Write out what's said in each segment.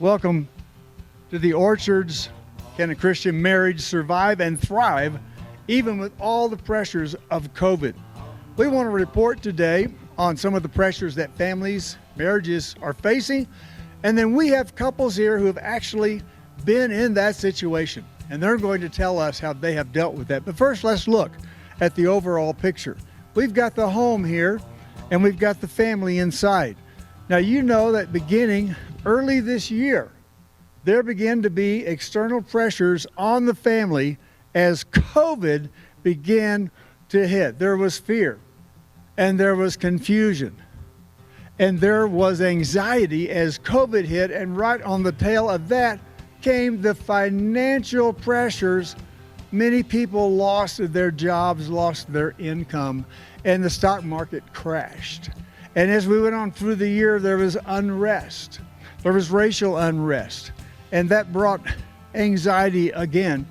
Welcome to the Orchards. Can a Christian marriage survive and thrive even with all the pressures of COVID? We want to report today on some of the pressures that families, marriages are facing. And then we have couples here who have actually been in that situation, and they're going to tell us how they have dealt with that. But first, let's look at the overall picture. We've got the home here, and we've got the family inside. Now, you know that beginning early this year, there began to be external pressures on the family as COVID began to hit. There was fear, and there was confusion, and there was anxiety as COVID hit, and right on the tail of that came the financial pressures. Many people lost their jobs, lost their income, and the stock market crashed. And as we went on through the year, there was unrest. There was racial unrest, and that brought anxiety again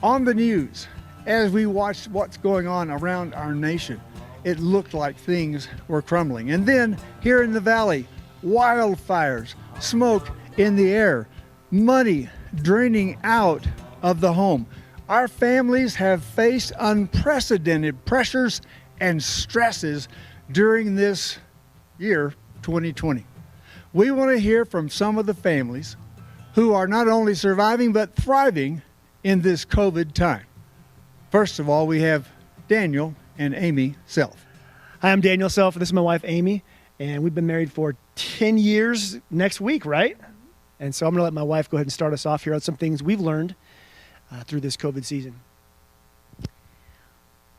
on the news. As we watched what's going on around our nation, it looked like things were crumbling. And then here in the valley, wildfires, smoke in the air, money draining out of the home. Our families have faced unprecedented pressures and stresses during this year, 2020. We want to hear from some of the families who are not only surviving but thriving in this COVID time. First of all, we have Daniel and Amy Self. Hi, I'm Daniel Self. This is my wife, Amy, and we've been married for 10 years next week, right? And so I'm going to let my wife go ahead and start us off here on some things we've learned through this COVID season.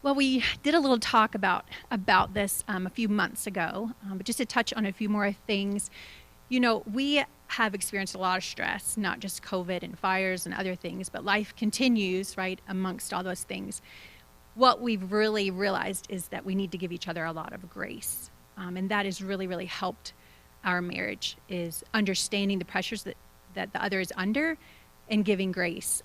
Well, we did a little talk about this a few months ago, but just to touch on a few more things. You know, we have experienced a lot of stress, not just COVID and fires and other things, but life continues, right, amongst all those things. What we've really realized is that we need to give each other a lot of grace. And that has really, really helped our marriage, is understanding the pressures that the other is under and giving grace.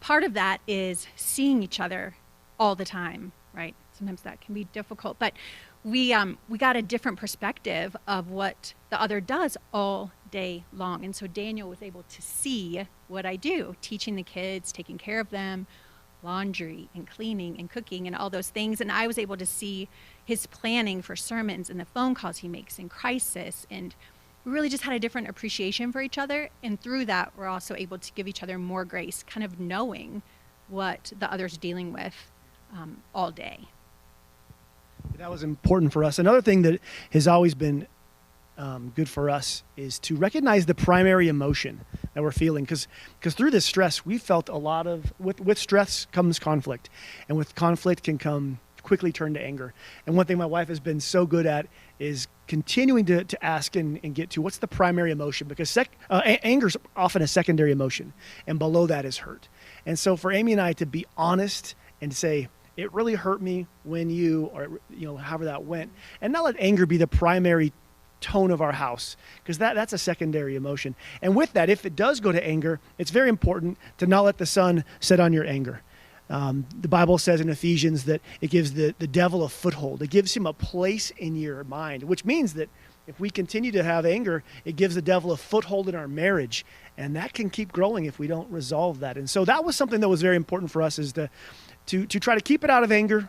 Part of that is seeing each other all the time, right? Sometimes that can be difficult, but we got a different perspective of what the other does all day long. And so Daniel was able to see what I do, teaching the kids, taking care of them, laundry and cleaning and cooking and all those things. And I was able to see his planning for sermons and the phone calls he makes in crisis. And we really just had a different appreciation for each other. And through that, we're also able to give each other more grace, kind of knowing what the other's dealing with all day. That was important for us. Another thing that has always been good for us is to recognize the primary emotion that we're feeling, because through this stress, we felt a lot of, with stress comes conflict, and with conflict can come quickly turn to anger. And one thing my wife has been so good at is continuing to ask and get to what's the primary emotion, because anger is often a secondary emotion, and below that is hurt. And so for Amy and I to be honest and say, it really hurt me when however that went, and not let anger be the primary tone of our house, because that's a secondary emotion. And with that, if it does go to anger, it's very important to not let the sun set on your anger. The Bible says in Ephesians that it gives the devil a foothold. It gives him a place in your mind, which means that if we continue to have anger, it gives the devil a foothold in our marriage, and that can keep growing if we don't resolve that. And so that was something that was very important for us, is to try to keep it out of anger,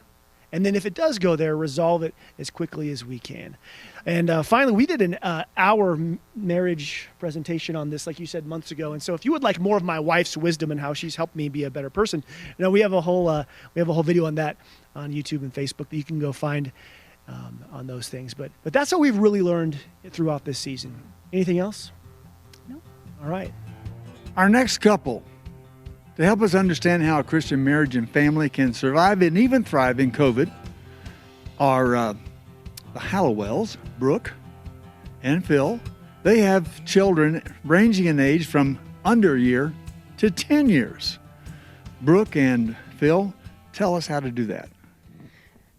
and then if it does go there, resolve it as quickly as we can. And finally, we did an hour marriage presentation on this, like you said, months ago. And so if you would like more of my wife's wisdom and how she's helped me be a better person, we have a whole video on that on YouTube and Facebook that you can go find on those things. But that's what we've really learned throughout this season. Anything else? No. All right. Our next couple, to help us understand how a Christian marriage and family can survive and even thrive in COVID, are the Hallowells, Brooke and Phil. They have children ranging in age from under a year to 10 years. Brooke and Phil, tell us how to do that.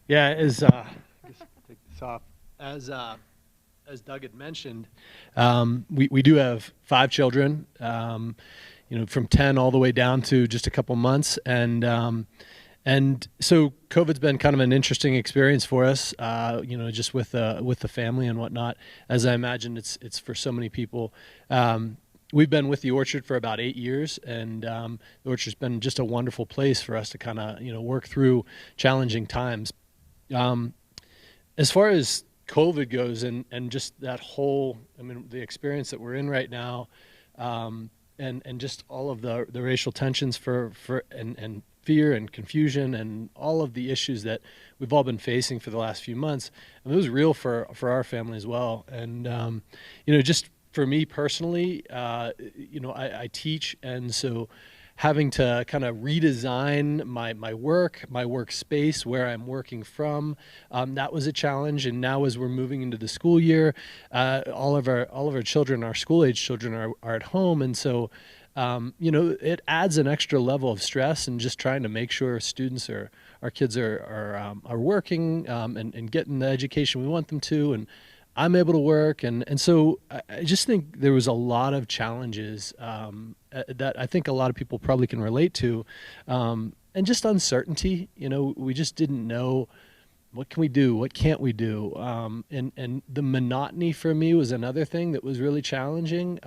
Yeah, as Doug had mentioned, we do have 5 children, from 10 all the way down to just a couple months, and And so COVID's been kind of an interesting experience for us, just with the family and whatnot. As I imagine, it's for so many people. We've been with the Orchard for about 8 years, and the Orchard's been just a wonderful place for us to kind of work through challenging times. As far as COVID goes, and just that whole, the experience that we're in right now, and just all of the racial tensions and fear and confusion and all of the issues that we've all been facing for the last few months. It was real for our family as well. And, just for me personally, I teach. And so having to kind of redesign my workspace, where I'm working from, that was a challenge. And now as we're moving into the school year, all of our children, our school age children are at home. And so, it adds an extra level of stress, and just trying to make sure our kids are working, and getting the education we want them to, and I'm able to work. And so I just think there was a lot of challenges, that I think a lot of people probably can relate to, and just uncertainty. We just didn't know, what can we do? What can't we do? And the monotony for me was another thing that was really challenging.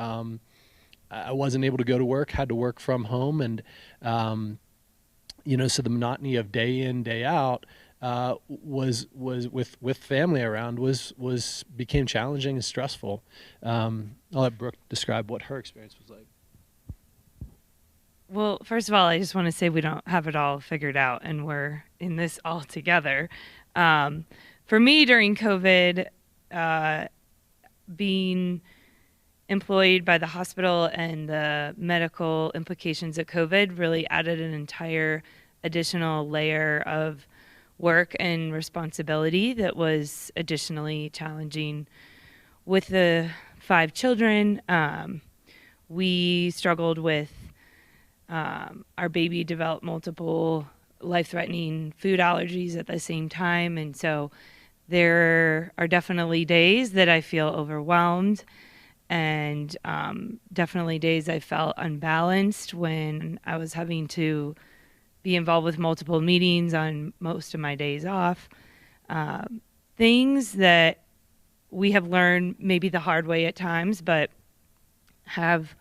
I wasn't able to go to work, had to work from home. And, so the monotony of day in, day out, was with family around became challenging and stressful. I'll let Brooke describe what her experience was like. Well, first of all, I just want to say we don't have it all figured out, and we're in this all together. For me, during COVID, being employed by the hospital and the medical implications of COVID really added an entire additional layer of work and responsibility that was additionally challenging. With the 5 children, we struggled with our baby developed multiple life-threatening food allergies at the same time. And so there are definitely days that I feel overwhelmed, and definitely days I felt unbalanced when I was having to be involved with multiple meetings on most of my days off. Things that we have learned maybe the hard way at times, but have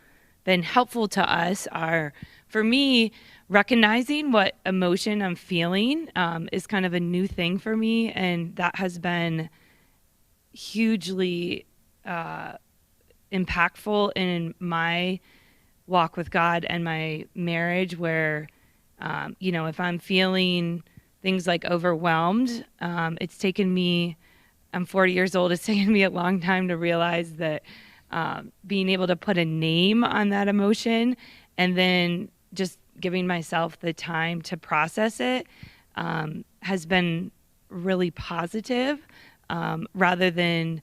been helpful to us are, for me, recognizing what emotion I'm feeling is kind of a new thing for me, and that has been hugely impactful in my walk with God and my marriage, where, if I'm feeling things like overwhelmed, it's taken me, I'm 40 years old, it's taken me a long time to realize that being able to put a name on that emotion and then just giving myself the time to process it has been really positive, rather than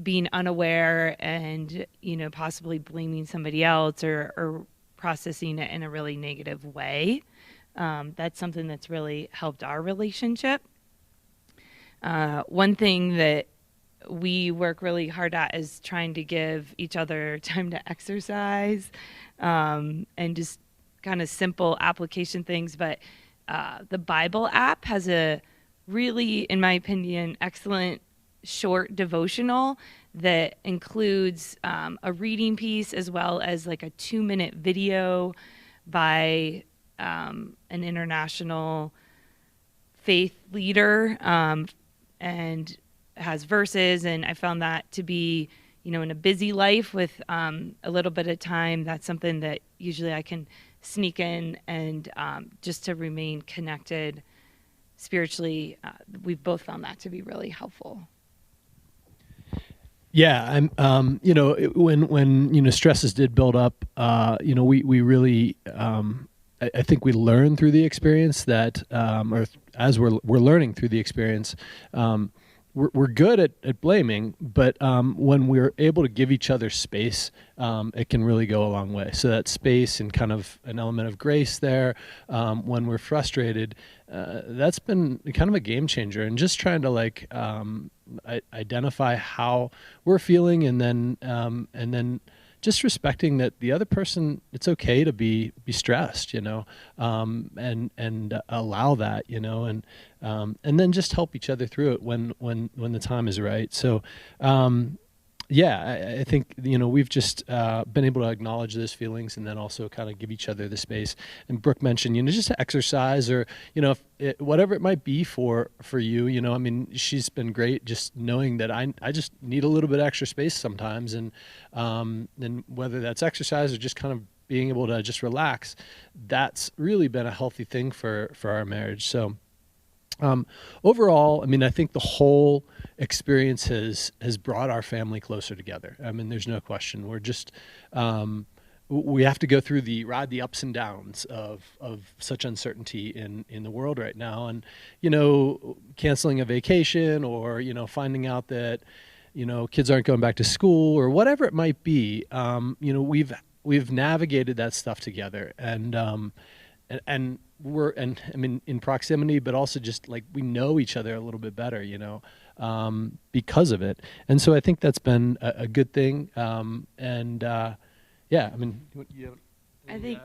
being unaware and, possibly blaming somebody else or processing it in a really negative way. That's something that's really helped our relationship. One thing that we work really hard at is trying to give each other time to exercise, and just kind of simple application things. But the Bible app has a really, in my opinion, excellent short devotional that includes a reading piece as well as like a 2-minute video by an international faith leader, and has verses. And I found that to be, in a busy life with a little bit of time, that's something that usually I can sneak in, and just to remain connected spiritually, we've both found that to be really helpful. Yeah, when stresses did build up, we really, I think we learned through the experience that, or as we're learning through the experience, we're good at blaming, but when we're able to give each other space, it can really go a long way. So that space and kind of an element of grace there, when we're frustrated, that's been kind of a game changer. And just trying to identify how we're feeling, and then just respecting that the other person, it's okay to be stressed, and allow that, and then just help each other through it when the time is right. So, I think, we've just been able to acknowledge those feelings and then also kind of give each other the space. And Brooke mentioned, just to exercise or, whatever it might be for you, she's been great just knowing that I just need a little bit extra space sometimes. And whether that's exercise or just kind of being able to just relax, that's really been a healthy thing for our marriage. So, overall, I think the whole experience has brought our family closer together. There's no question. We're just, we have to go through ride the ups and downs of such uncertainty in the world right now. And, canceling a vacation or, finding out that, kids aren't going back to school or whatever it might be. We've navigated that stuff together and in proximity, but also just like we know each other a little bit better, because of it. And so I think that's been a good thing. You have I think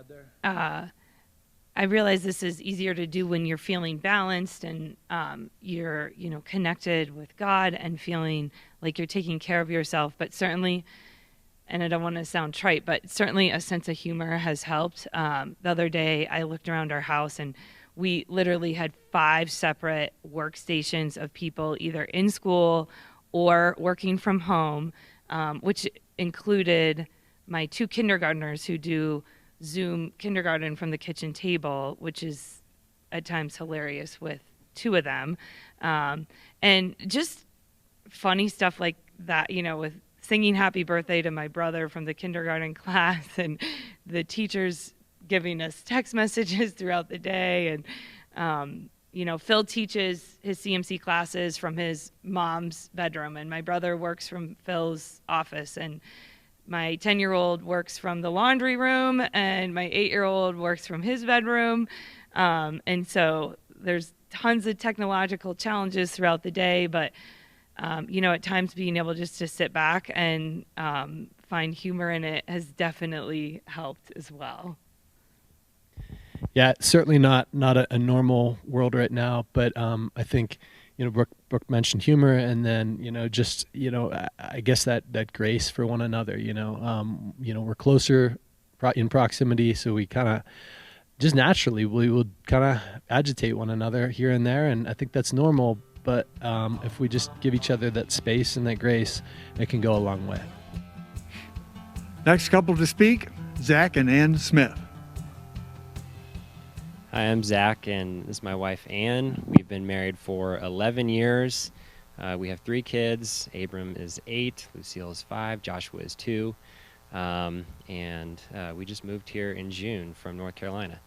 I realize this is easier to do when you're feeling balanced and you're, connected with God and feeling like you're taking care of yourself. But certainly, and I don't want to sound trite, but certainly a sense of humor has helped. The other day, I looked around our house and we literally had 5 separate workstations of people either in school or working from home, which included my 2 kindergartners who do Zoom kindergarten from the kitchen table, which is at times hilarious with 2 of them. And just funny stuff like that, with singing happy birthday to my brother from the kindergarten class and the teachers giving us text messages throughout the day. And, Phil teaches his CMC classes from his mom's bedroom, and my brother works from Phil's office, and my 10-year-old works from the laundry room, and my 8-year-old works from his bedroom. And so there's tons of technological challenges throughout the day, but at times being able just to sit back and find humor in it has definitely helped as well. Yeah, certainly not a normal world right now, but I think, Brooke mentioned humor, and then, I guess that grace for one another, we're closer in proximity, so we kind of just naturally, we would kind of agitate one another here and there, and I think that's normal. But if we just give each other that space and that grace, it can go a long way. Next couple to speak, Zach and Ann Smith. Hi, I'm Zach, and this is my wife, Ann. We've been married for 11 years. We have 3 kids. Abram is 8, Lucille is 5, Joshua is 2. And we just moved here in June from North Carolina.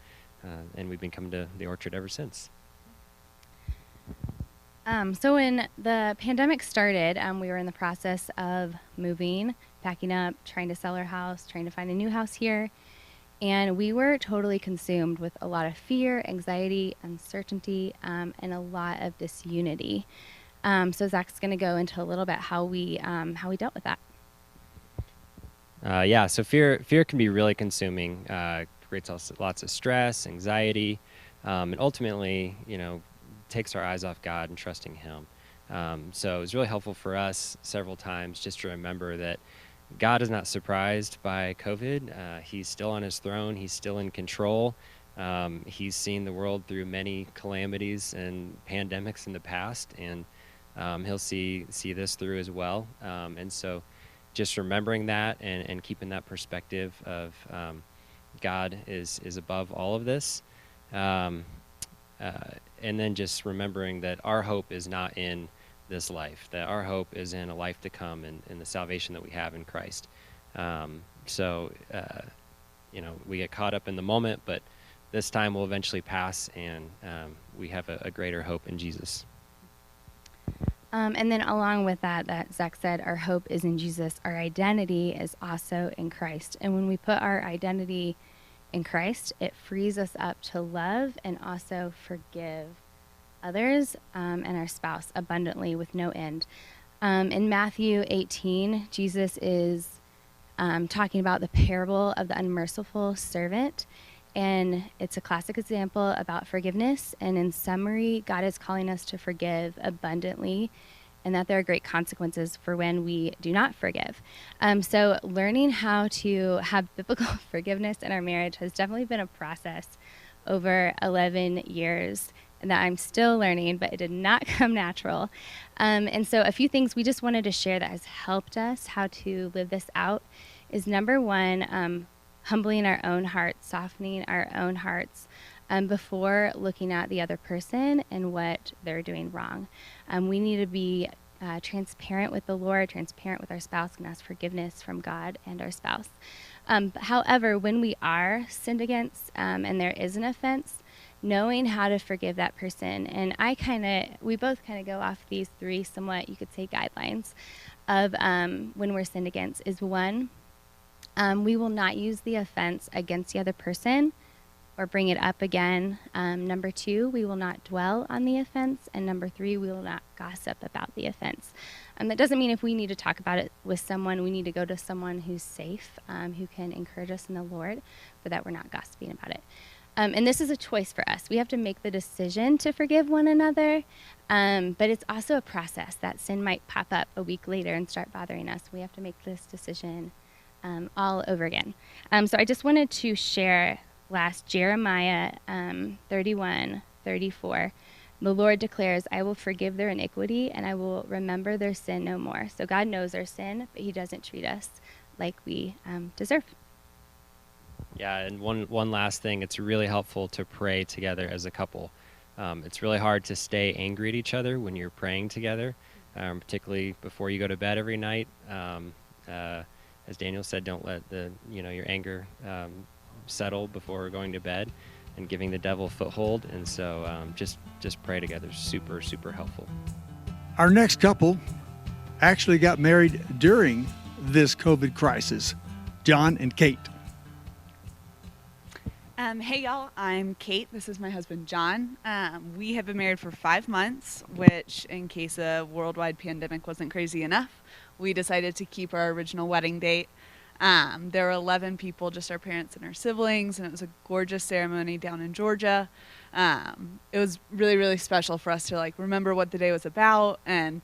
And we've been coming to the Orchard ever since. So when the pandemic started, we were in the process of moving, packing up, trying to sell our house, trying to find a new house here. And we were totally consumed with a lot of fear, anxiety, uncertainty, and a lot of disunity. So Zach's going to go into a little bit how we dealt with that. So fear can be really consuming. Creates lots of stress, anxiety, and ultimately, takes our eyes off God and trusting Him. So it was really helpful for us several times just to remember that God is not surprised by COVID. He's still on His throne. He's still in control. He's seen the world through many calamities and pandemics in the past, and He'll see this through as well. And so just remembering that and keeping that perspective of God is above all of this. And then just remembering that our hope is not in this life, that our hope is in a life to come and in the salvation that we have in Christ. We get caught up in the moment, but this time will eventually pass, and we have a greater hope in Jesus. And then along with that Zach said, our hope is in Jesus. Our identity is also in Christ. And when we put our identity in Christ, it frees us up to love and also forgive others and our spouse abundantly with no end. In Matthew 18, Jesus is talking about the parable of the unmerciful servant. And it's a classic example about forgiveness. And in summary, God is calling us to forgive abundantly, and that there are great consequences for when we do not forgive. So learning how to have biblical forgiveness in our marriage has definitely been a process over 11 years, and that I'm still learning, but it did not come natural. And so a few things we just wanted to share that has helped us how to live this out is, number one, humbling our own hearts, softening our own hearts before looking at the other person and what they're doing wrong. We need to be transparent with the Lord, transparent with our spouse, and ask forgiveness from God and our spouse. However, when we are sinned against and there is an offense, knowing how to forgive that person. And we both kind of go off these three somewhat, you could say, guidelines of when we're sinned against is, one, we will not use the offense against the other person or bring it up again. Number two, we will not dwell on the offense. And number three, we will not gossip about the offense. That doesn't mean if we need to talk about it with someone, we need to go to someone who's safe, who can encourage us in the Lord, but that we're not gossiping about it. And this is a choice for us. We have to make the decision to forgive one another, but it's also a process. That sin might pop up a week later and start bothering us. We have to make this decision all over again. So I just wanted to share last Jeremiah 31:34. The Lord declares, I will forgive their iniquity and I will remember their sin no more. So God knows our sin, but he doesn't treat us like we deserve. Yeah, and one last thing, it's really helpful to pray together as a couple. It's really hard to stay angry at each other when you're praying together, particularly before you go to bed every night. As Daniel said, don't let your anger settle before going to bed and giving the devil a foothold. And so just pray together. Super, super helpful. Our next couple actually got married during this COVID crisis, John and Kate. Hey y'all, I'm Kate. This is my husband, John. We have been married for 5 months, which, in case a worldwide pandemic wasn't crazy enough, we decided to keep our original wedding date. There were 11 people, just our parents and our siblings, and it was a gorgeous ceremony down in Georgia. It was really, really special for us to remember what the day was about and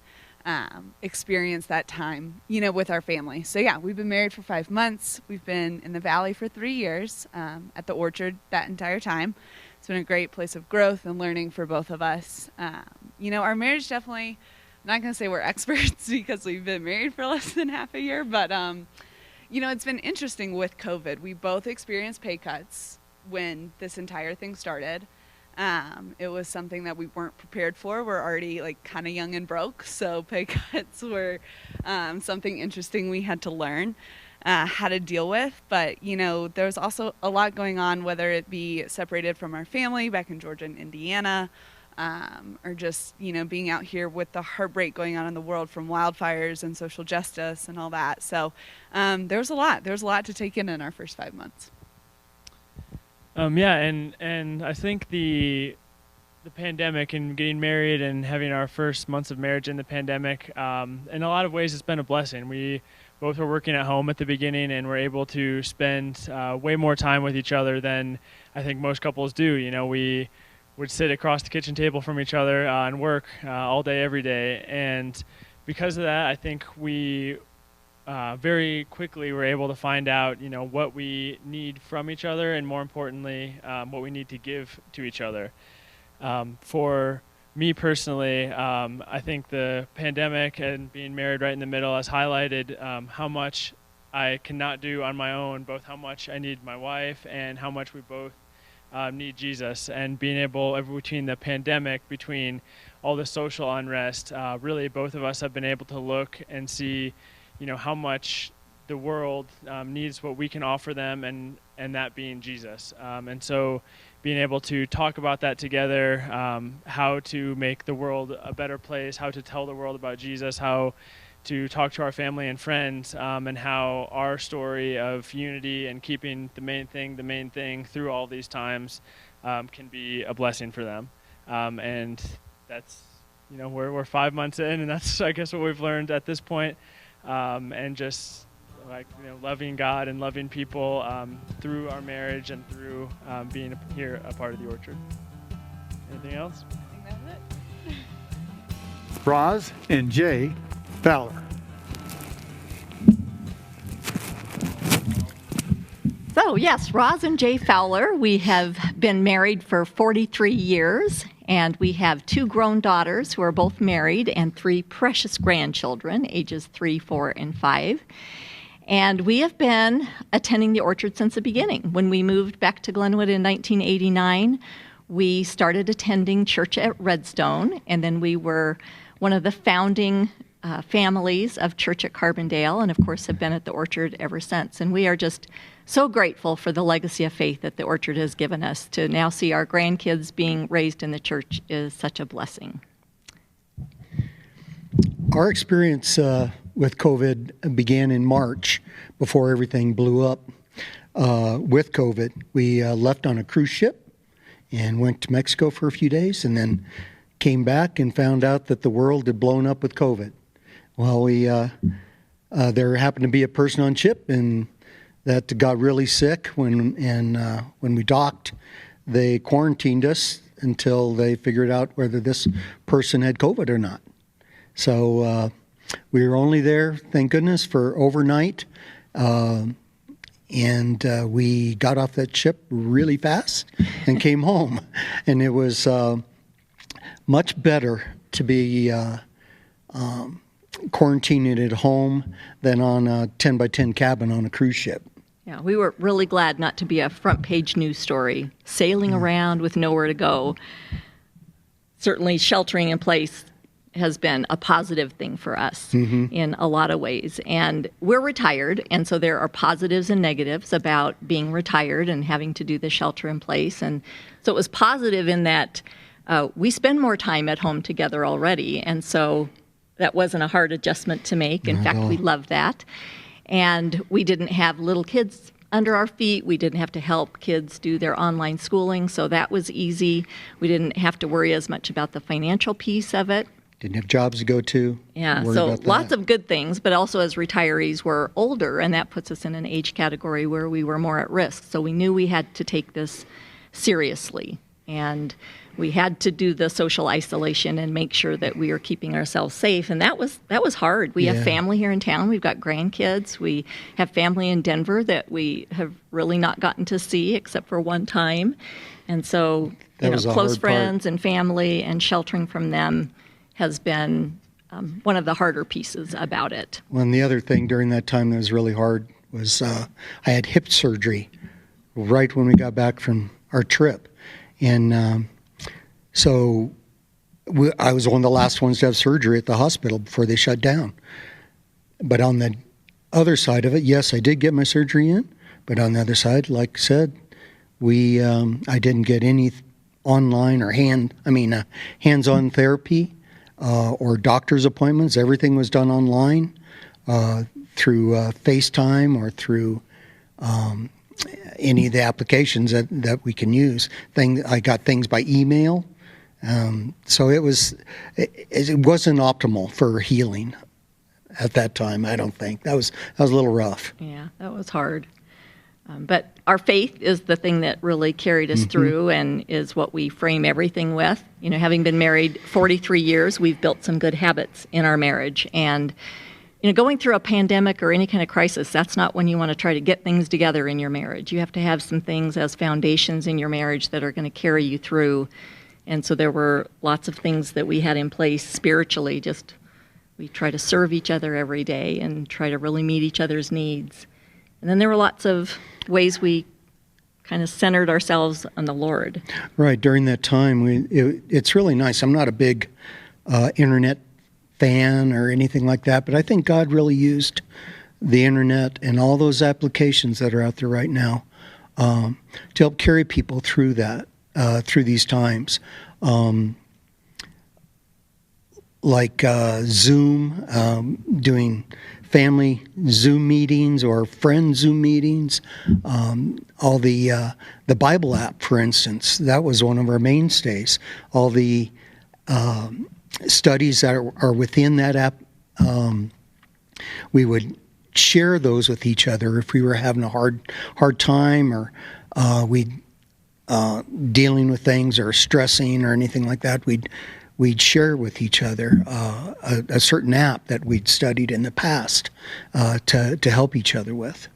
experience that time, with our family. So yeah, we've been married for 5 months. We've been in the Valley for 3 years, at the Orchard that entire time. It's been a great place of growth and learning for both of us. Our marriage definitely, I'm not going to say we're experts because we've been married for less than half a year, but, it's been interesting with COVID. We both experienced pay cuts when this entire thing started. It was something that we weren't prepared for. We're already kind of young and broke, so pay cuts were something interesting we had to learn how to deal with. But, there was also a lot going on, whether it be separated from our family back in Georgia and Indiana, or just, being out here with the heartbreak going on in the world from wildfires and social justice and all that. So there was a lot. There was a lot to take in our first 5 months. And I think the pandemic and getting married and having our first months of marriage in the pandemic, in a lot of ways, it's been a blessing. We both were working at home at the beginning and were able to spend way more time with each other than I think most couples do. We would sit across the kitchen table from each other and work all day, every day. And because of that, I think we very quickly were able to find out, what we need from each other, and more importantly, what we need to give to each other. For me personally, I think the pandemic and being married right in the middle has highlighted how much I cannot do on my own, both how much I need my wife and how much we both need Jesus. And being able, between the pandemic, between all the social unrest, really both of us have been able to look and see how much the world needs what we can offer them, and that being Jesus. And so being able to talk about that together, how to make the world a better place, how to tell the world about Jesus, how to talk to our family and friends, and how our story of unity and keeping the main thing through all these times can be a blessing for them. And that's, we're 5 months in, and that's, I guess, what we've learned at this point. And just like loving God and loving people through our marriage and through being here a part of the Orchard. Anything else? I think that's it. Roz and Jay Fowler. So yes, Roz and Jay Fowler. We have been married for 43 years, and we have 2 grown daughters who are both married and 3 precious grandchildren, ages 3, 4, and 5. And we have been attending the Orchard since the beginning. When we moved back to Glenwood in 1989, we started attending church at Redstone, and then we were one of the founding families of Church at Carbondale, and of course have been at the Orchard ever since. And we are just so grateful for the legacy of faith that the Orchard has given us. To now see our grandkids being raised in the church is such a blessing. Our experience with COVID began in March, before everything blew up with COVID. We left on a cruise ship and went to Mexico for a few days, and then came back and found out that the world had blown up with COVID. Well, there happened to be a person on ship and that got really sick. When we docked, they quarantined us until they figured out whether this person had COVID or not. So we were only there, thank goodness, for overnight. And we got off that ship really fast and came home. And it was much better to be quarantining at home than on a 10-by-10 cabin on a cruise ship. Yeah, we were really glad not to be a front page news story, sailing around with nowhere to go. Certainly sheltering in place has been a positive thing for us in a lot of ways. And we're retired, and so there are positives and negatives about being retired and having to do the shelter in place. And so it was positive in that we spend more time at home together already, and so that wasn't a hard adjustment to make. In fact, we love that. And we didn't have little kids under our feet. We didn't have to help kids do their online schooling, so that was easy. We didn't have to worry as much about the financial piece of it. Didn't have jobs to go to. Yeah, so lots of good things, but also as retirees, we're older, and that puts us in an age category where we were more at risk. So we knew we had to take this seriously, and we had to do the social isolation and make sure that we were keeping ourselves safe, and that was hard. We have family here in town. We've got grandkids. We have family in Denver that we have really not gotten to see except for one time, and so close friends and family and sheltering from them has been one of the harder pieces about it. Well, and the other thing during that time that was really hard was I had hip surgery right when we got back from our trip, and so I was one of the last ones to have surgery at the hospital before they shut down. But on the other side of it, yes, I did get my surgery in, but on the other side, like I said, I didn't get any online or hands-on therapy or doctor's appointments. Everything was done online through FaceTime or through any of the applications that we can use. I got things by email. So it wasn't optimal for healing at that time, I don't think. That was a little rough. Yeah, that was hard. But our faith is the thing that really carried us through and is what we frame everything with. Having been married 43 years, we've built some good habits in our marriage. And, going through a pandemic or any kind of crisis, that's not when you want to try to get things together in your marriage. You have to have some things as foundations in your marriage that are going to carry you through. And so there were lots of things that we had in place spiritually. We try to serve each other every day and try to really meet each other's needs. And then there were lots of ways we kind of centered ourselves on the Lord. Right. During that time, it's really nice. I'm not a big internet fan or anything like that, but I think God really used the internet and all those applications that are out there right now to help carry people through that. Through these times, like Zoom, doing family Zoom meetings or friend Zoom meetings, all the Bible app, for instance, that was one of our mainstays. All the studies that are within that app, we would share those with each other. If we were having a hard time, or we dealing with things or stressing or anything like that, we'd share with each other a certain app that we'd studied in the past to help each other with.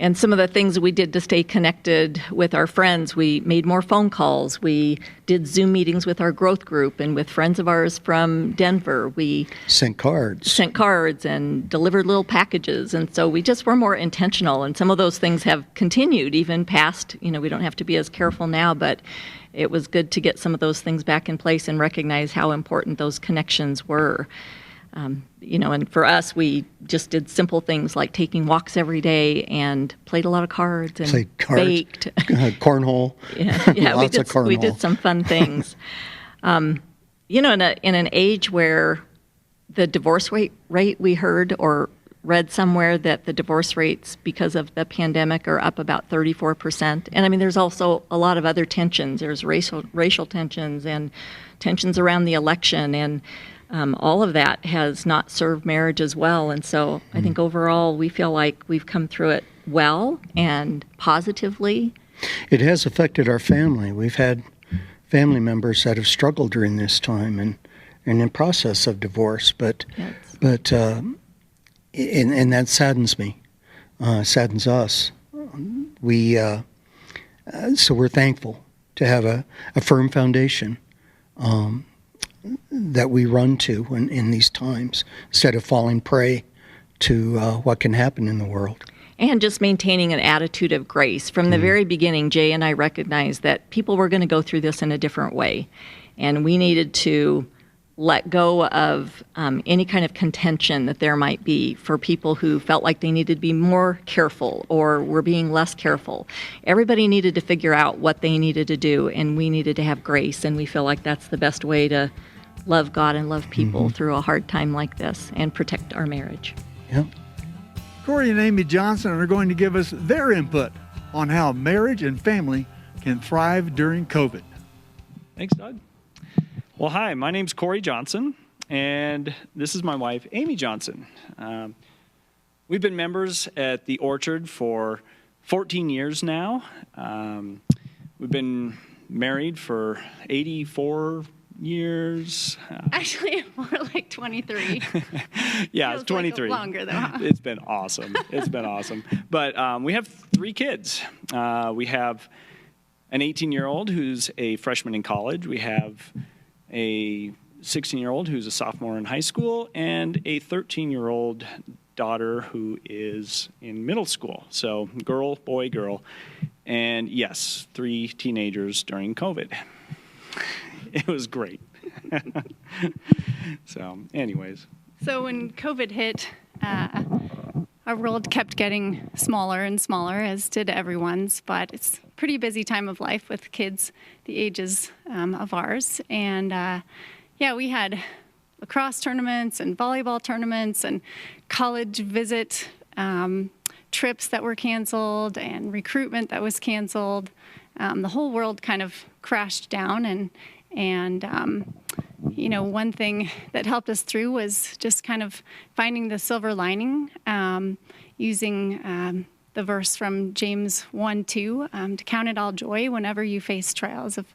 And some of the things we did to stay connected with our friends, we made more phone calls. We did Zoom meetings with our growth group and with friends of ours from Denver. We sent cards and delivered little packages. And so we just were more intentional. And some of those things have continued even past, we don't have to be as careful now, but it was good to get some of those things back in place and recognize how important those connections were. And for us, we just did simple things like taking walks every day and played a lot of cards and baked. Cornhole. Yeah, Lots of cornhole. We did some fun things. In an age where the divorce rate we heard or read somewhere that the divorce rates because of the pandemic are up about 34%. And there's also a lot of other tensions. There's racial tensions and tensions around the election, and all of that has not served marriage as well. And so I think overall we feel like we've come through it well and positively. It has affected our family. We've had family members that have struggled during this time and in process of divorce, but that saddens me, saddens us. So we're thankful to have a firm foundation that we run to in these times, instead of falling prey to what can happen in the world. And just maintaining an attitude of grace. From the very beginning, Jay and I recognized that people were going to go through this in a different way. And we needed to let go of any kind of contention that there might be for people who felt like they needed to be more careful or were being less careful. Everybody needed to figure out what they needed to do, and we needed to have grace. And we feel like that's the best way to love God and love people through a hard time like this and protect our marriage. Yep. Corey and Amy Johnson are going to give us their input on how marriage and family can thrive during COVID. Thanks, Doug. Well, hi, my name's Corey Johnson, and this is my wife, Amy Johnson. We've been members at the Orchard for 14 years now. We've been married for 84 years. Actually, more like 23. Yeah, it's 23. Like longer though. Huh? It's been awesome. It's been awesome. But we have 3 kids. We have an 18-year-old who's a freshman in college. We have a 16-year-old who's a sophomore in high school, and a 13-year-old daughter who is in middle school. So girl, boy, girl. And yes, 3 teenagers during COVID. It was great. So anyways. So when COVID hit, our world kept getting smaller and smaller, as did everyone's, but it's a pretty busy time of life with kids the ages of ours. And we had lacrosse tournaments and volleyball tournaments and college visit trips that were canceled and recruitment that was canceled. The whole world kind of crashed down, and one thing that helped us through was just kind of finding the silver lining, using the verse from James 1:2, to count it all joy whenever you face trials of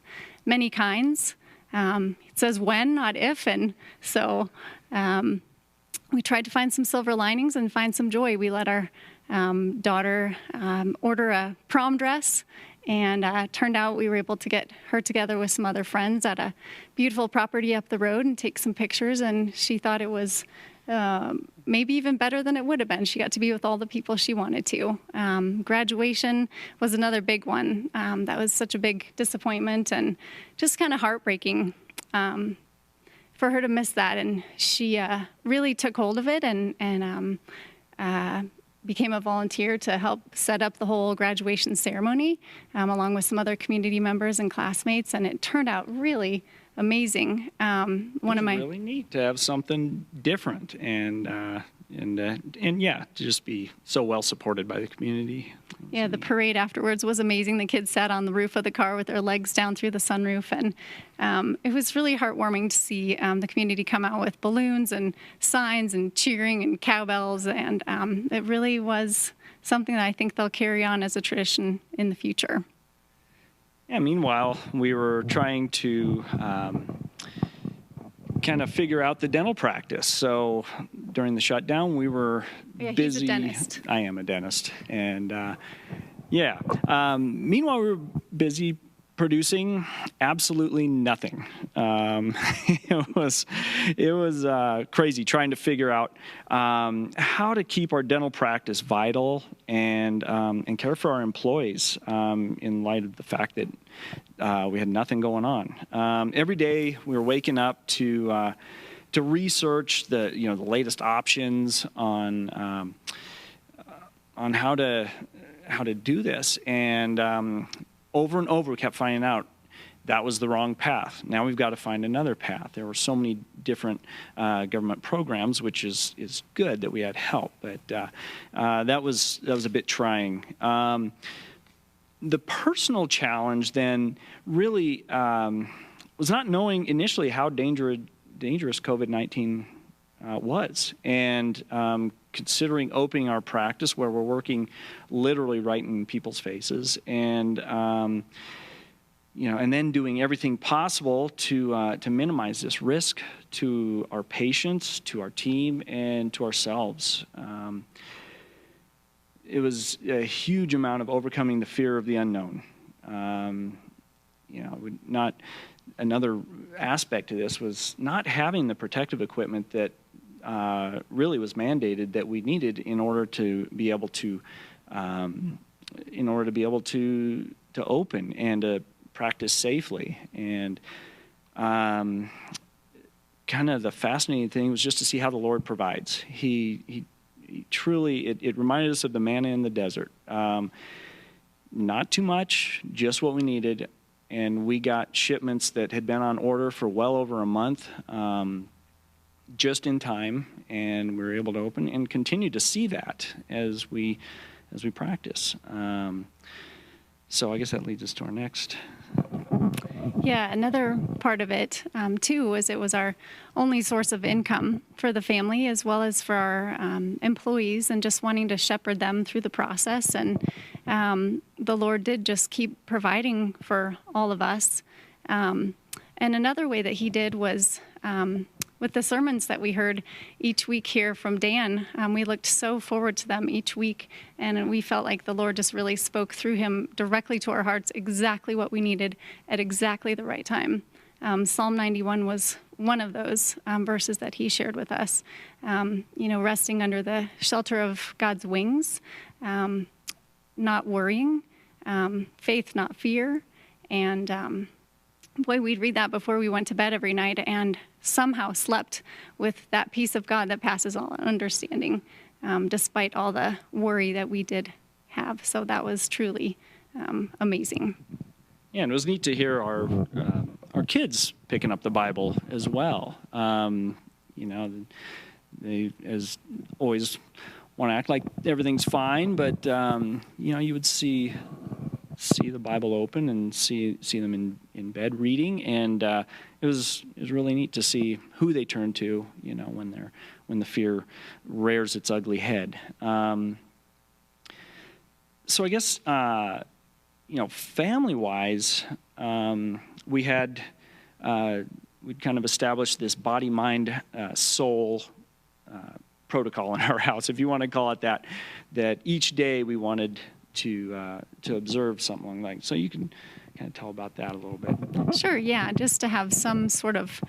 many kinds. It says when, not if, and so we tried to find some silver linings and find some joy. We let our daughter order a prom dress, and turned out we were able to get her together with some other friends at a beautiful property up the road and take some pictures, and she thought it was maybe even better than it would have been. She got to be with all the people she wanted to. Graduation was another big one. That was such a big disappointment and just kind of heartbreaking for her to miss that, and she really took hold of it and became a volunteer to help set up the whole graduation ceremony, along with some other community members and classmates, and it turned out really amazing. Really neat to have something different, and and yeah, to just be so well supported by the community. Yeah, the parade afterwards was amazing. The kids sat on the roof of the car with their legs down through the sunroof, and it was really heartwarming to see the community come out with balloons and signs and cheering and cowbells, and it really was something that I think they'll carry on as a tradition in the future. Yeah, meanwhile, we were trying to kind of figure out the dental practice. So during the shutdown, we were busy. He's a dentist. I am a dentist. And meanwhile, we were busy producing absolutely nothing. It was crazy trying to figure out how to keep our dental practice vital and care for our employees in light of the fact that we had nothing going on. Every day we were waking up to research the latest options on how to do this, and over and over we kept finding out that was the wrong path. Now we've got to find another path. There were so many different government programs, which is good that we had help, but that was a bit trying. The personal challenge then really was not knowing initially how dangerous COVID-19 was, and considering opening our practice where we're working literally right in people's faces, and and then doing everything possible to minimize this risk to our patients, to our team, and to ourselves. It was a huge amount of overcoming the fear of the unknown. Another aspect to this was not having the protective equipment that really was mandated that we needed in order to be able to open and to practice safely. And kind of the fascinating thing was just to see how the Lord provides. He truly, it reminded us of the manna in the desert. Not too much, just what we needed. And we got shipments that had been on order for well over a month, just in time, and we were able to open and continue to see that as we practice. So I guess that leads us to our next. Yeah, another part of it, too, was it was our only source of income for the family as well as for our employees, and just wanting to shepherd them through the process. And the Lord did just keep providing for all of us. And another way that he did was with the sermons that we heard each week here from Dan. We looked so forward to them each week, and we felt like the Lord just really spoke through him directly to our hearts, exactly what we needed at exactly the right time. Psalm 91 was one of those verses that he shared with us. Resting under the shelter of God's wings, not worrying, faith, not fear. And boy, we'd read that before we went to bed every night and somehow slept with that peace of God that passes all understanding, despite all the worry that we did have. So that was truly amazing. Yeah, and it was neat to hear our kids picking up the Bible as well. They, as always, want to act like everything's fine, but you would see the Bible open and see them in bed reading, and it was really neat to see who they turn to, when the fear rears its ugly head. So I guess family-wise, we'd kind of established this body, mind, soul protocol in our house, if you want to call it that. That each day we wanted to observe something like. So you can kind of tell about that a little bit. Sure, yeah, just to have some sort of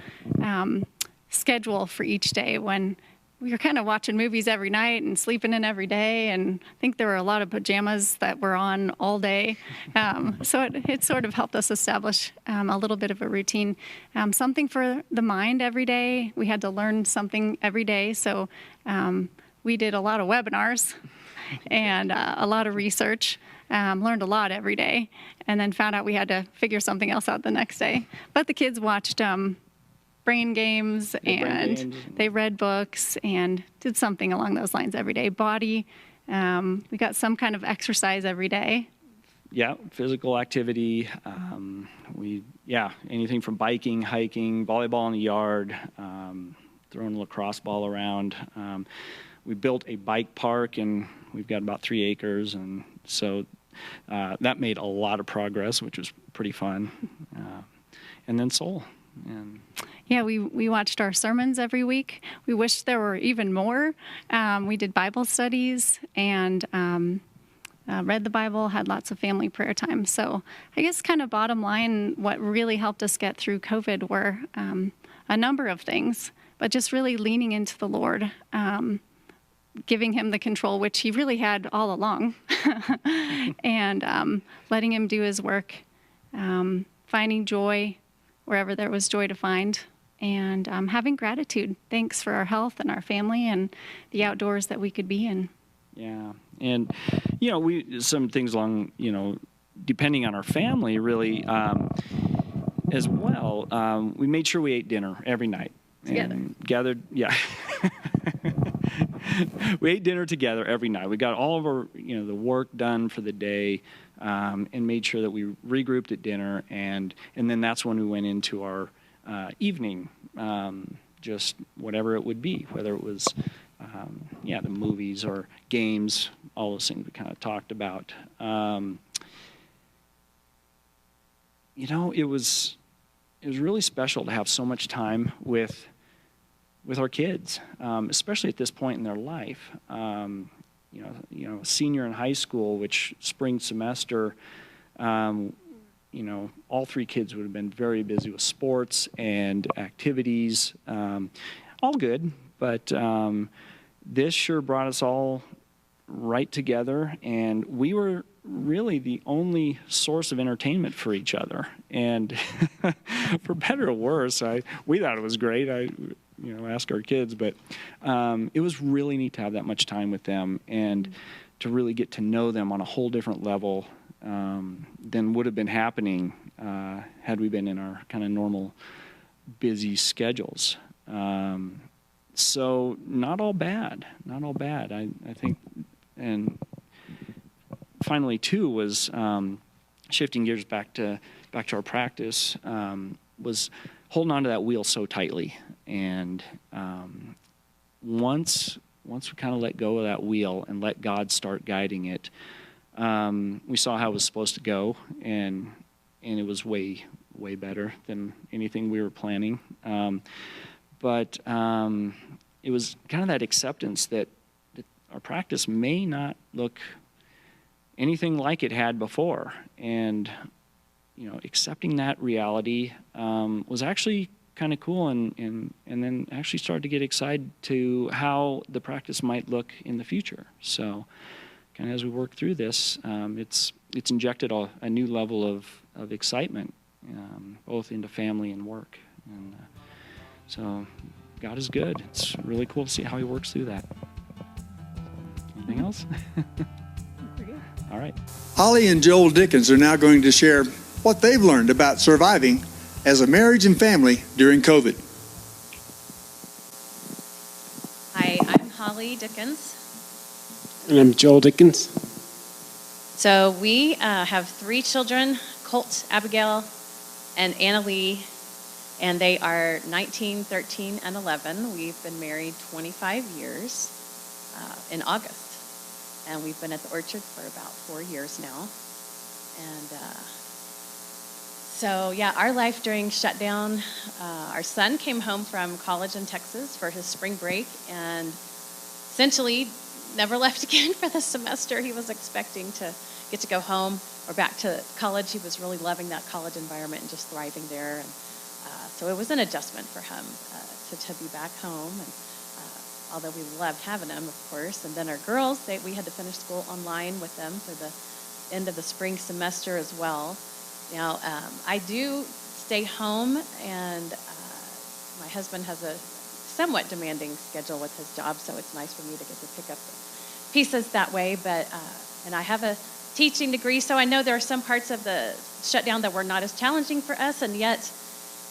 schedule for each day. When we were kind of watching movies every night and sleeping in every day, and I think there were a lot of pajamas that were on all day. So it sort of helped us establish a little bit of a routine. Something for the mind every day. We had to learn something every day, so we did a lot of webinars and a lot of research. Learned a lot every day, and then found out we had to figure something else out the next day. But the kids watched brain games, Brain and games. they read books and did something along those lines every day. Body, we got some kind of exercise every day. Yeah, physical activity. Anything from biking, hiking, volleyball in the yard, throwing a lacrosse ball around. We built a bike park, and we've got about 3 acres, and so that made a lot of progress, which was pretty fun. And then Soul. And yeah, we watched our sermons every week. We wish there were even more. We did Bible studies and read the Bible, had lots of family prayer time. So I guess kind of bottom line, what really helped us get through COVID were a number of things, but just really leaning into the Lord, giving him the control, which he really had all along, and letting him do his work, finding joy wherever there was joy to find, and having gratitude. Thanks for our health and our family and the outdoors that we could be in. yeah, and some things along, depending on our family, really, as well. We made sure we ate dinner every night. Together. And gathered, yeah. We ate dinner together every night. We got all of our, the work done for the day, and made sure that we regrouped at dinner, and then that's when we went into our evening, just whatever it would be, whether it was, the movies or games, all those things we kind of talked about. It was really special to have so much time with our kids, especially at this point in their life. Senior in high school, which spring semester, all 3 kids would have been very busy with sports and activities, all good, but this sure brought us all right together, and we were really the only source of entertainment for each other. And for better or worse, we thought it was great. Ask our kids, but it was really neat to have that much time with them and to really get to know them on a whole different level than would have been happening had we been in our kind of normal busy schedules. So not all bad. I think, and finally too was shifting gears back to our practice, was holding on to that wheel so tightly. And once we kind of let go of that wheel and let God start guiding it, we saw how it was supposed to go, and it was way better than anything we were planning. But it was kind of that acceptance that our practice may not look anything like it had before, and accepting that reality was actually kind of cool, and then actually started to get excited to how the practice might look in the future. So kind of as we work through this, it's injected a new level of excitement, both into family and work. And so God is good. It's really cool to see how he works through that. Anything else? All right. Holly and Joel Dickens are now going to share what they've learned about surviving as a marriage and family during COVID. Hi, I'm Holly Dickens. And I'm Joel Dickens. So we have 3 children, Colt, Abigail, and Anna Lee, and they are 19, 13, and 11. We've been married 25 years in August, and we've been at the Orchard for about 4 years now. And so, our life during shutdown, our son came home from college in Texas for his spring break and essentially never left again for the semester. He was expecting to get to go home or back to college. He was really loving that college environment and just thriving there. And so it was an adjustment for him to be back home. And although we loved having him, of course. And then our girls, we had to finish school online with them for the end of the spring semester as well. Now, I do stay home, and my husband has a somewhat demanding schedule with his job, so it's nice for me to get to pick up the pieces that way. But and I have a teaching degree, so I know there are some parts of the shutdown that were not as challenging for us, and yet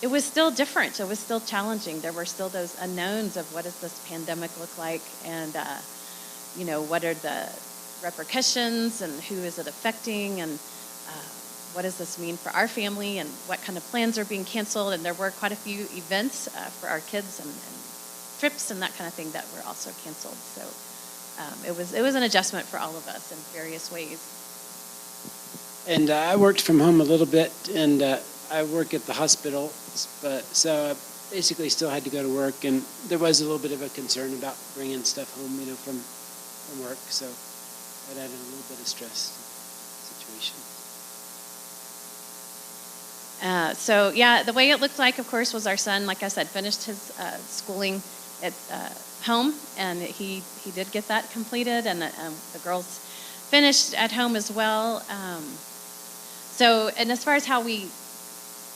it was still different. It was still challenging. There were still those unknowns of what does this pandemic look like, and what are the repercussions, and who is it affecting, and what does this mean for our family, and what kind of plans are being canceled. And there were quite a few events for our kids and trips and that kind of thing that were also canceled. So it was an adjustment for all of us in various ways. And I worked from home a little bit, and I work at the hospital, so I basically still had to go to work, and there was a little bit of a concern about bringing stuff home, from work, so that added a little bit of stress to the situation. So yeah, the way it looked like, of course, was our son, like I said, finished his schooling at home, and he did get that completed, and the girls finished at home as well. And as far as how we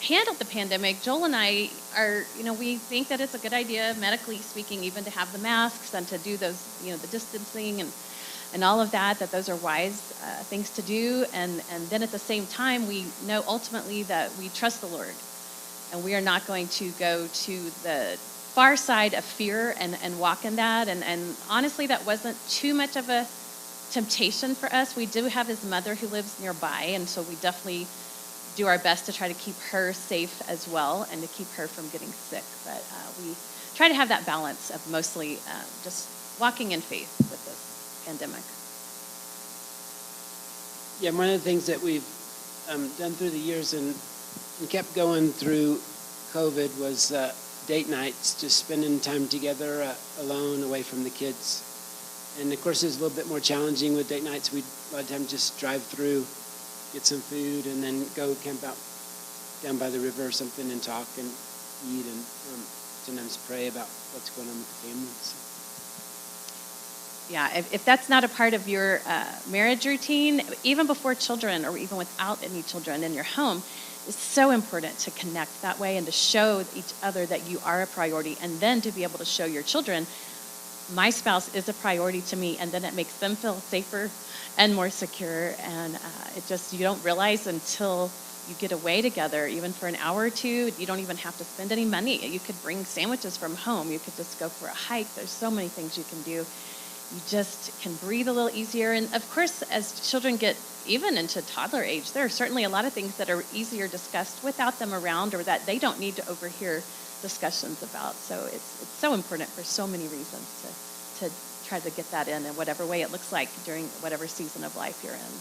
handled the pandemic, Joel and I are, we think that it's a good idea, medically speaking, even to have the masks and to do those, the distancing and all of that those are wise things to do. And then at the same time, we know ultimately that we trust the Lord, and we are not going to go to the far side of fear and walk in that. And honestly, that wasn't too much of a temptation for us. We do have his mother who lives nearby, and so we definitely do our best to try to keep her safe as well and to keep her from getting sick. But we try to have that balance of mostly just walking in faith with this pandemic. Yeah, one of the things that we've done through the years and kept going through COVID was date nights, just spending time together alone, away from the kids. And of course, it's a little bit more challenging with date nights. We'd a lot of times just drive through, get some food, and then go camp out down by the river or something and talk and eat, and sometimes pray about what's going on with the family. So. Yeah, if that's not a part of your marriage routine, even before children or even without any children in your home, it's so important to connect that way and to show each other that you are a priority, and then to be able to show your children, my spouse is a priority to me, and then it makes them feel safer and more secure. And you don't realize until you get away together, even for an hour or two, you don't even have to spend any money. You could bring sandwiches from home. You could just go for a hike. There's so many things you can do. You just can breathe a little easier. And of course, as children get even into toddler age, there are certainly a lot of things that are easier discussed without them around, or that they don't need to overhear discussions about. So it's so important for so many reasons to try to get that in whatever way it looks like during whatever season of life you're in.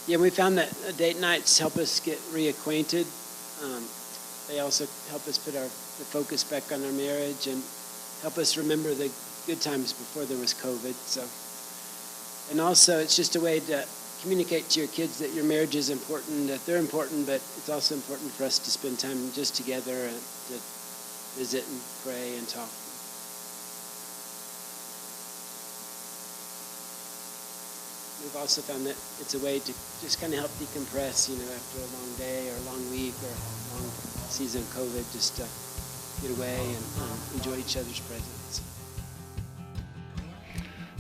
Yeah, we found that date nights help us get reacquainted. They also help us put the focus back on our marriage and help us remember the good times before there was COVID. So, and also it's just a way to communicate to your kids that your marriage is important, that they're important, but it's also important for us to spend time just together and to visit and pray and talk. We've also found that it's a way to just kind of help decompress, after a long day or a long week or a long season of COVID, just to get away and enjoy each other's presence.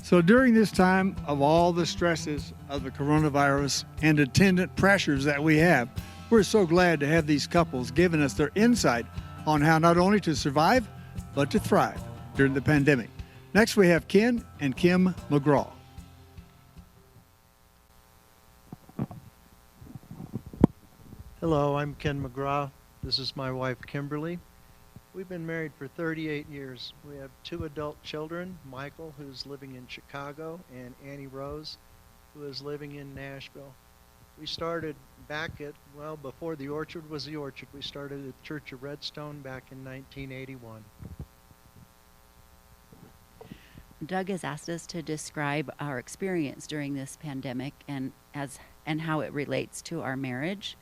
So during this time of all the stresses of the coronavirus and attendant pressures that we have, we're so glad to have these couples giving us their insight on how not only to survive, but to thrive during the pandemic. Next, we have Ken and Kim McGraw. Hello, I'm Ken McGraw. This is my wife, Kimberly. We've been married for 38 years. We have 2 adult children, Michael, who's living in Chicago, and Annie Rose, who is living in Nashville. We started back before the Orchard was the Orchard. We started at the Church of Redstone back in 1981. Doug has asked us to describe our experience during this pandemic and how it relates to our marriage.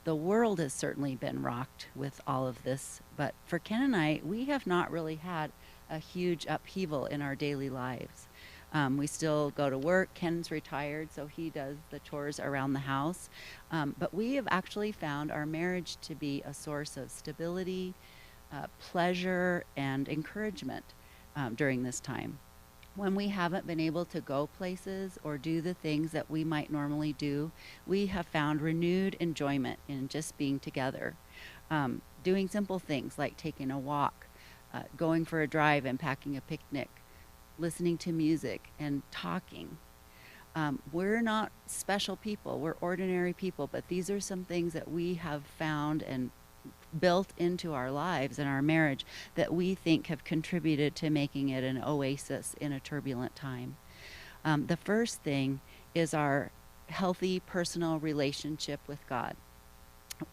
The world has certainly been rocked with all of this, but for Ken and I, we have not really had a huge upheaval in our daily lives. We still go to work. Ken's retired, so he does the chores around the house. But we have actually found our marriage to be a source of stability, pleasure, and encouragement during this time. When we haven't been able to go places or do the things that we might normally do, we have found renewed enjoyment in just being together. Doing simple things like taking a walk, going for a drive and packing a picnic, listening to music and talking. We're not special people, we're ordinary people, but these are some things that we have found and built into our lives and our marriage that we think have contributed to making it an oasis in a turbulent time. The first thing is our healthy personal relationship with God.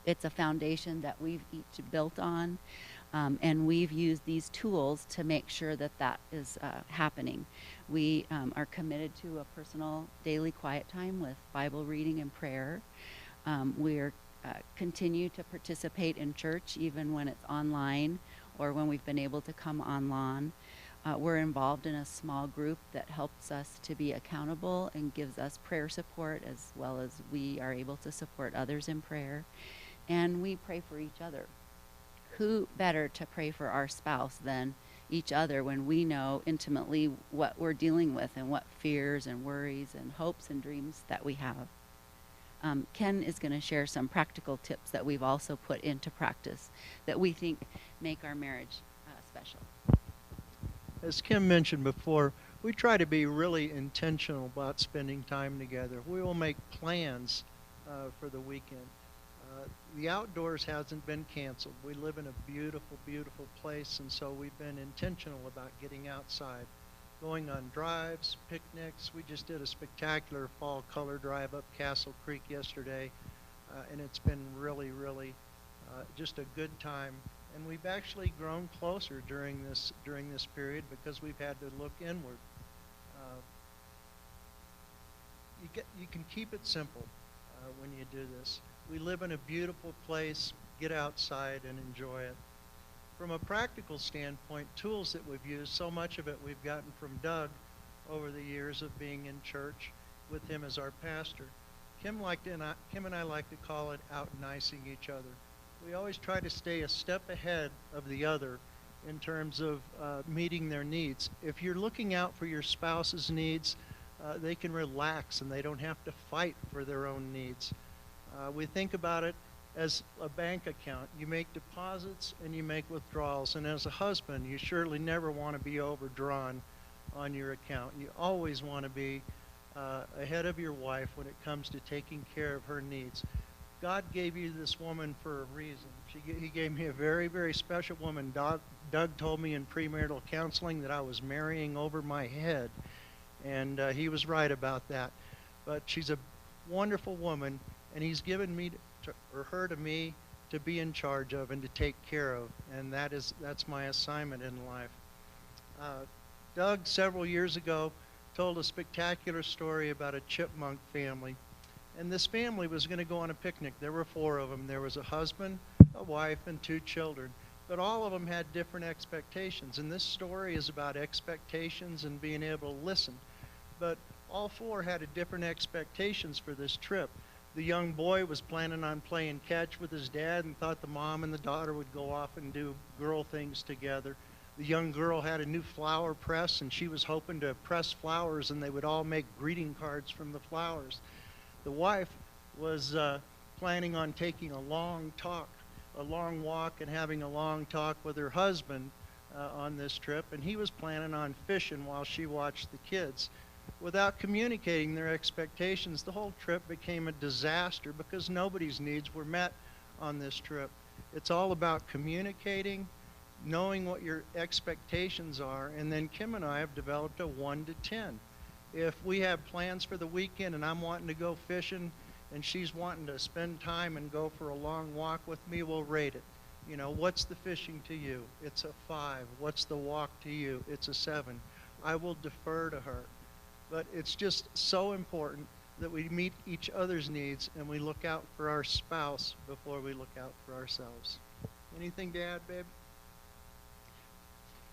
It's a foundation that we've each built on, and we've used these tools to make sure that that is happening. We are committed to a personal daily quiet time with Bible reading and prayer. We're continue to participate in church even when it's online or when we've been able to come online. We're involved in a small group that helps us to be accountable and gives us prayer support, as well as we are able to support others in prayer. And we pray for each other. Who better to pray for our spouse than each other when we know intimately what we're dealing with and what fears and worries and hopes and dreams that we have. Ken is going to share some practical tips that we've also put into practice that we think make our marriage special. As Kim mentioned before, we try to be really intentional about spending time together. We will make plans for the weekend. The outdoors hasn't been canceled. We live in a beautiful, beautiful place, and so we've been intentional about getting outside, going on drives, picnics. We just did a spectacular fall color drive up Castle Creek yesterday, and it's been really, really just a good time. And we've actually grown closer during this period because we've had to look inward. You can keep it simple when you do this. We live in a beautiful place. Get outside and enjoy it. From a practical standpoint, tools that we've used, so much of it we've gotten from Doug over the years of being in church with him as our pastor. Kim and I like to call it out-nicing each other. We always try to stay a step ahead of the other in terms of meeting their needs. If you're looking out for your spouse's needs, they can relax and they don't have to fight for their own needs. We think about it as a bank account. You make deposits and you make withdrawals. And as a husband, you surely never want to be overdrawn on your account. You always want to be ahead of your wife when it comes to taking care of her needs. God gave you this woman for a reason. He gave me a very, very special woman. Doug told me in premarital counseling that I was marrying over my head, and he was right about that. But she's a wonderful woman, and he's given her to me to be in charge of and to take care of, and that's my assignment in life. Doug, several years ago, told a spectacular story about a chipmunk family. And this family was going to go on a picnic. There were 4 of them. There was a husband, a wife, and 2 children. But all of them had different expectations. And this story is about expectations and being able to listen. But all 4 had different expectations for this trip. The young boy was planning on playing catch with his dad and thought the mom and the daughter would go off and do girl things together. The young girl had a new flower press, and she was hoping to press flowers and they would all make greeting cards from the flowers. The wife was planning on taking a long walk and having a long talk with her husband on this trip, and he was planning on fishing while she watched the kids. Without communicating their expectations, the whole trip became a disaster because nobody's needs were met on this trip. It's all about communicating, knowing what your expectations are, and then Kim and I have developed a 1 to 10. If we have plans for the weekend and I'm wanting to go fishing and she's wanting to spend time and go for a long walk with me, we'll rate it. You know, what's the fishing to you? It's a 5. What's the walk to you? It's a 7. I will defer to her. But it's just so important that we meet each other's needs and we look out for our spouse before we look out for ourselves. Anything to add, babe?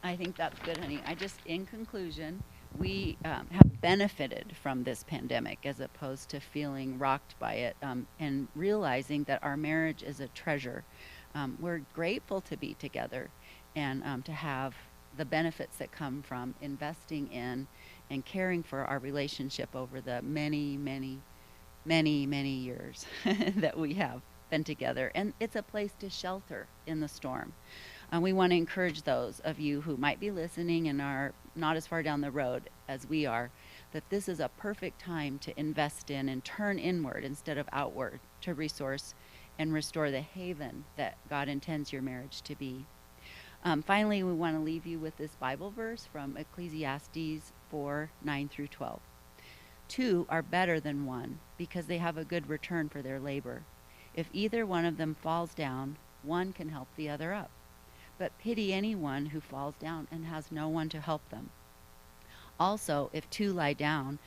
I think that's good, honey. In conclusion, we have benefited from this pandemic as opposed to feeling rocked by it, and realizing that our marriage is a treasure. We're grateful to be together and to have the benefits that come from investing in and caring for our relationship over the many, many, many, many years that we have been together. And it's a place to shelter in the storm. We want to encourage those of you who might be listening and are not as far down the road as we are, that this is a perfect time to invest in and turn inward instead of outward to resource and restore the haven that God intends your marriage to be. Finally, we want to leave you with this Bible verse from Ecclesiastes 4:9-12. 2 are better than 1 because they have a good return for their labor. If either one of them falls down, one can help the other up. But pity anyone who falls down and has no one to help them. Also, if two lie down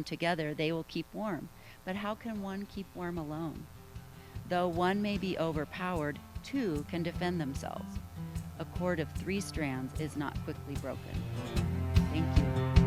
together, they will keep warm. But how can one keep warm alone? Though one may be overpowered, two can defend themselves. A cord of 3 strands is not quickly broken. Thank you.